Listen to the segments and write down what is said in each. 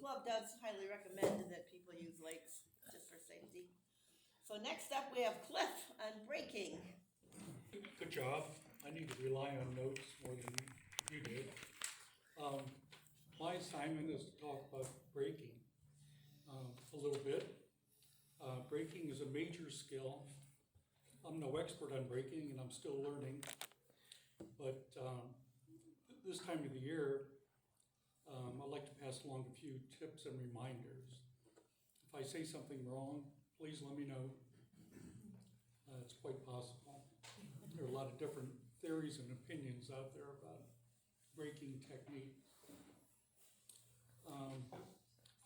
club does highly recommend that people use lakes just for safety. So next up, we have Cliff on braking. Good job. I need to rely on notes more than you did. My assignment is to talk about braking a little bit. Braking is a major skill. I'm no expert on braking and I'm still learning. But this time of the year, I'd like to pass along a few tips and reminders. If I say something wrong, please let me know. It's quite possible. There are a lot of different theories and opinions out there about braking technique.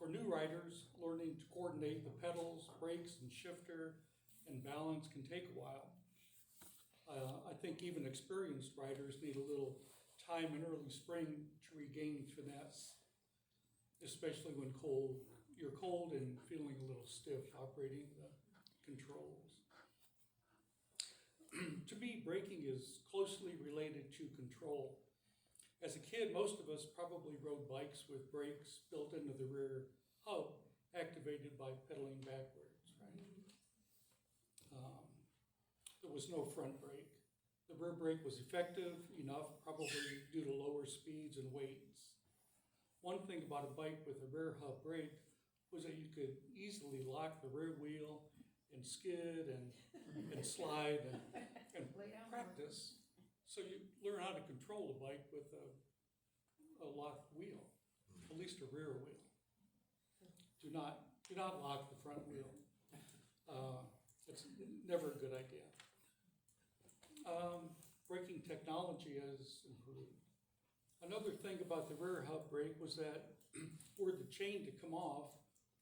For new riders, learning to coordinate the pedals, brakes, and shifter and balance can take a while. I think even experienced riders need a little time in early spring to regain finesse, especially when you're cold and feeling a little stiff operating the controls. To me, braking is closely related to control. As a kid, most of us probably rode bikes with brakes built into the rear hub, activated by pedaling backwards, right? There was no front brake. The rear brake was effective enough, probably due to lower speeds and weights. One thing about a bike with a rear hub brake was that you could easily lock the rear wheel and skid and slide and practice. So you learn how to control a bike with a locked wheel, at least a rear wheel. Do not lock the front wheel. It's never a good idea. Braking technology has improved. Another thing about the rear hub brake was that were the chain to come off,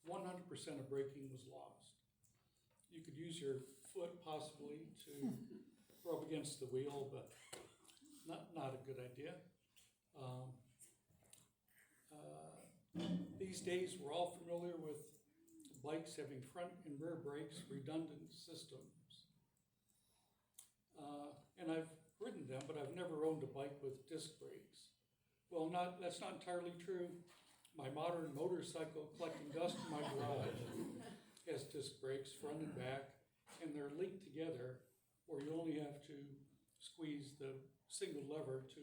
100% of braking was lost. You could use your foot possibly to rub against the wheel, but not a good idea. These days, we're all familiar with bikes having front and rear brakes, redundant systems. And I've ridden them, but I've never owned a bike with disc brakes. Well, that's not entirely true. My modern motorcycle collecting dust in my garage has disc brakes, front and back, and they're linked together where you only have to squeeze the single lever to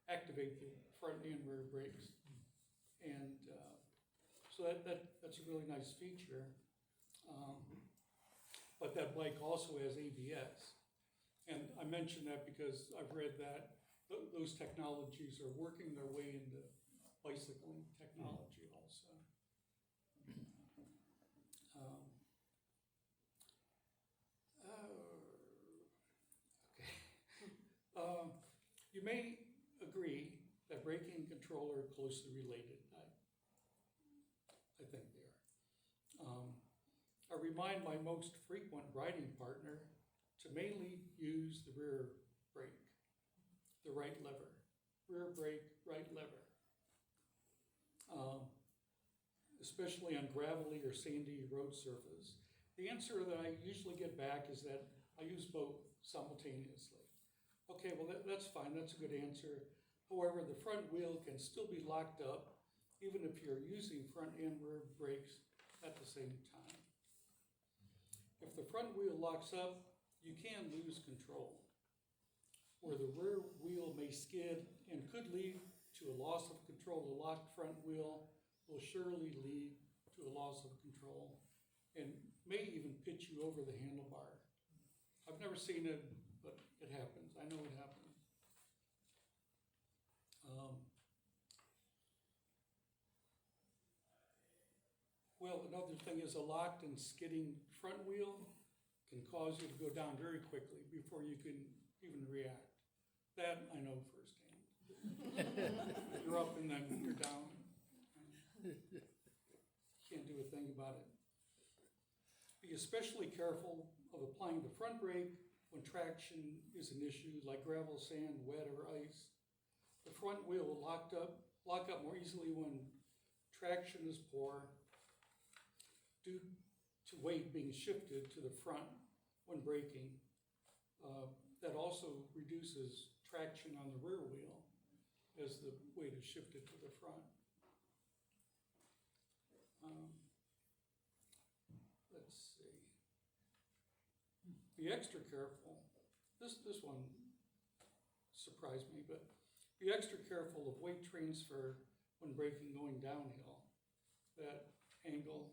activate the front and rear brakes. And so that's a really nice feature. But that bike also has ABS. And I mention that because I've read that those technologies are working their way into bicycling technology also. You may agree that braking and control are closely related. I think they are. I remind my most frequent riding partner to mainly use the rear brake, the right lever. Rear brake, right lever. Especially on gravelly or sandy road surface. The answer that I usually get back is that I use both simultaneously. Okay, well that's fine, that's a good answer. However, the front wheel can still be locked up even if you're using front and rear brakes at the same time. If the front wheel locks up, you can lose control. Where the rear wheel may skid and could lead to a loss of control, the locked front wheel will surely lead to a loss of control and may even pitch you over the handlebar. I've never seen it, but it happens. I know it happens. Well, another thing is a locked and skidding front wheel can cause you to go down very quickly before you can even react. That I know firsthand. You're up and then you're down. Can't do a thing about it. Be especially careful of applying the front brake when traction is an issue, like gravel, sand, wet, or ice. The front wheel will lock up more easily when traction is poor due to weight being shifted to the front when braking. That also reduces traction on the rear wheel as the weight is shifted to the front. Let's see. Be extra careful. This one surprised me, but be extra careful of weight transfer when braking going downhill. That angle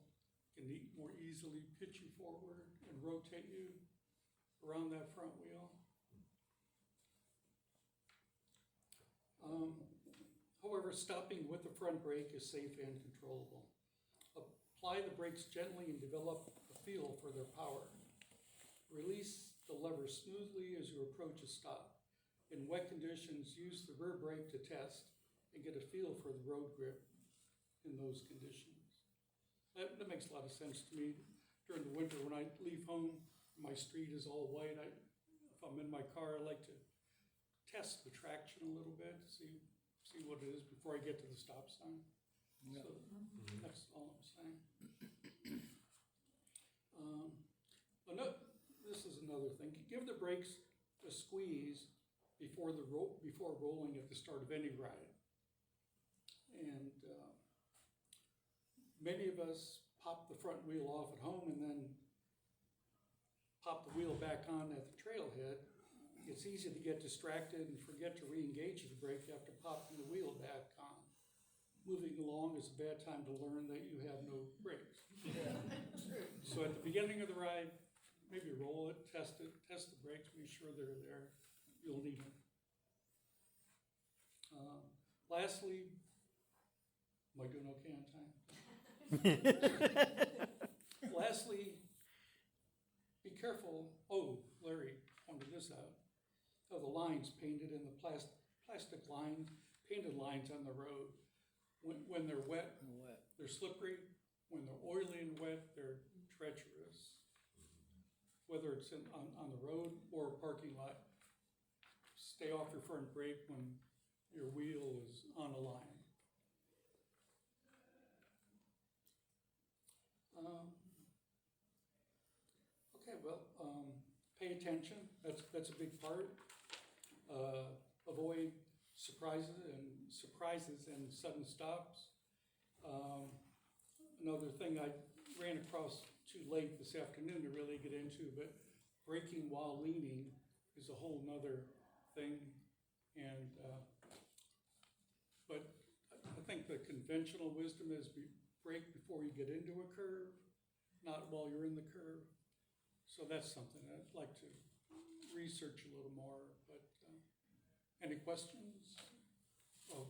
can more easily pitch you forward and rotate you around that front wheel. However, stopping with the front brake is safe and controllable. Apply the brakes gently and develop a feel for their power. Release the lever smoothly as you approach a stop. In wet conditions, use the rear brake to test and get a feel for the road grip in those conditions. That makes a lot of sense to me. During the winter, when I leave home, my street is all white. If I'm in my car, I like to test the traction a little bit, see what it is before I get to the stop sign. So that's all I'm saying. This is another thing. Give the brakes a squeeze before rolling at the start of any ride. And many of us pop the front wheel off at home and then pop the wheel back on at the trailhead. It's easy to get distracted and forget to re-engage the brake after popping the wheel back on. Moving along is a bad time to learn that you have no brakes. So at the beginning of the ride, maybe roll it, test the brakes, be sure they're there. You'll need them. Lastly, am I doing okay on time? Lastly, be careful, Larry pointed this out, of the lines painted in the plastic lines, painted lines on the road. When they're wet, they're slippery. When they're oily and wet, they're treacherous. Whether it's on the road or a parking lot, stay off your front brake when your wheel is on a line. Pay attention. That's a big part. Avoid surprises and sudden stops. Another thing I ran across too late this afternoon to really get into, but braking while leaning is a whole nother thing. And but I think the conventional wisdom is brake before you get into a curve, not while you're in the curve. So that's something I'd like to research a little more. But any questions? Oh.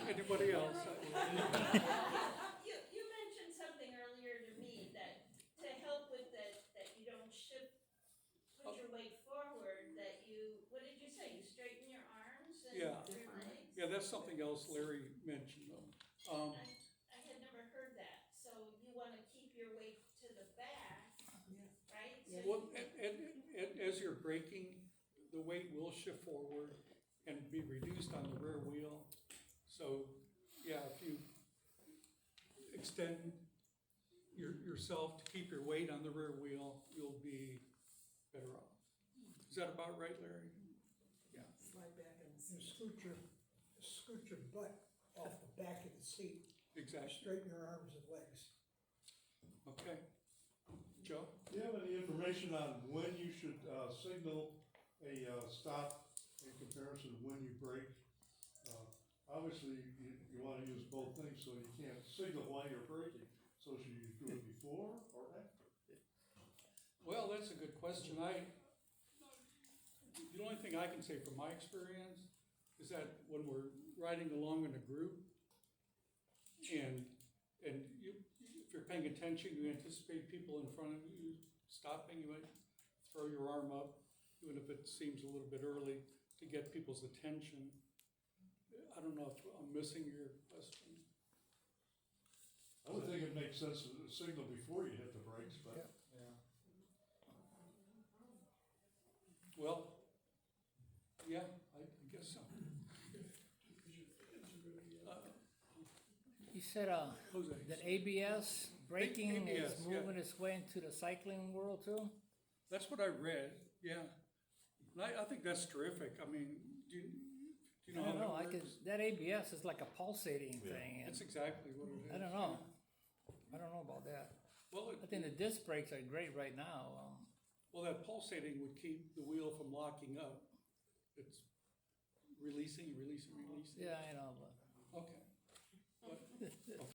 Anybody else? You mentioned something earlier to me that to help with that you don't put your weight forward, that what did you say? You straighten your arms and Yeah. your legs? Yeah, that's something else Larry mentioned though. I had never heard that. So you want to keep your weight to the back, right? So Well, as you're braking, the weight will shift forward and be reduced on the rear wheel. So, yeah, if you extend yourself to keep your weight on the rear wheel, you'll be better off. Is that about right, Larry? Yeah. Slide back and scoot your butt off the back of the seat. Exactly. Straighten your arms and legs. Okay. Joe? Do you have any information on when you should signal a stop in comparison to when you brake? Obviously, you want to use both things, so you can't signal while you're braking. So should you do it before or after? Well, that's a good question. The only thing I can say from my experience is that when we're riding along in a group and if you're paying attention, you anticipate people in front of you stopping, you might throw your arm up, even if it seems a little bit early, to get people's attention. I don't know if I'm missing your question. I would think it makes sense to signal before you hit the brakes, but. Yeah. Well, yeah, I guess so. You said Jose. that ABS braking ABS, is moving its way into the cycling world too? That's what I read, yeah. And I think that's terrific. I mean, do You I know how don't know, I that could, works? that ABS is like a pulsating thing, and That's exactly what it is. I don't know. I don't know about that. Well, I think the disc brakes are great right now. well, that pulsating would keep the wheel from locking up. It's releasing. Yeah, I know, but Okay. But